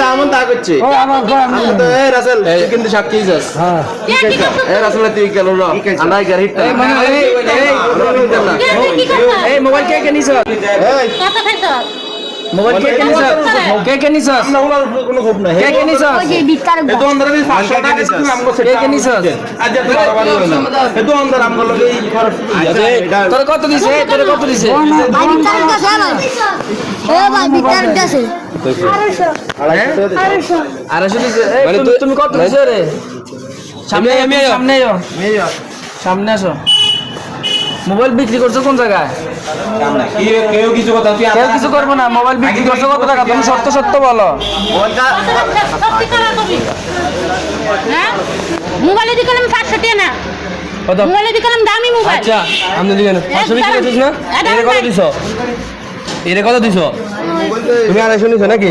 যা আমন তা করছে আমি তো এই রাসেল তুই কিন্তু সাক্ষী যাস হ্যাঁ কি কইছ এই রাসেল তুই গেল না আনাই গাড়ি হিট এই মানে এই মোবাইল কে কে নিছ এই কত খাইছ মোবাইল কে কে নিছ কে কে নিছ না ওনার কোনো খবর নাই কে কে নিছ ওই যে বিকার এ তো অন্ধরে 500 টাকা দিছিস আমগো কে কে নিছ আজ তো বাড়ি হলো না এ তো অন্ধর আমগো লগে এই খরচ তোর কত দিছে তোর কত দিছে ভাই বিকার কাছে ভাই এ ভাই বিকার কাছে 250 দিছে এই তুমি কত দিছো রে সামনে সামনে সামনে আসো মোবাইল বিক্রি করছো কোন জায়গায় সামনে কেউ কিছু কথা তুই কেউ কিছু করব না মোবাইল বিক্রি করছো কত টাকা তুমি সত্য সত্য বলো মোবাইলটা সত্যি করে কবি হ্যাঁ মোবাইলে দিলাম 500 টাকা না মোবাইলে দিলাম দামি মোবাইল আচ্ছা আপনি দিবেন 500 বিক্রি করছিস না এর কত দিছো এর কত দিছো তুমি 250 নিছো নাকি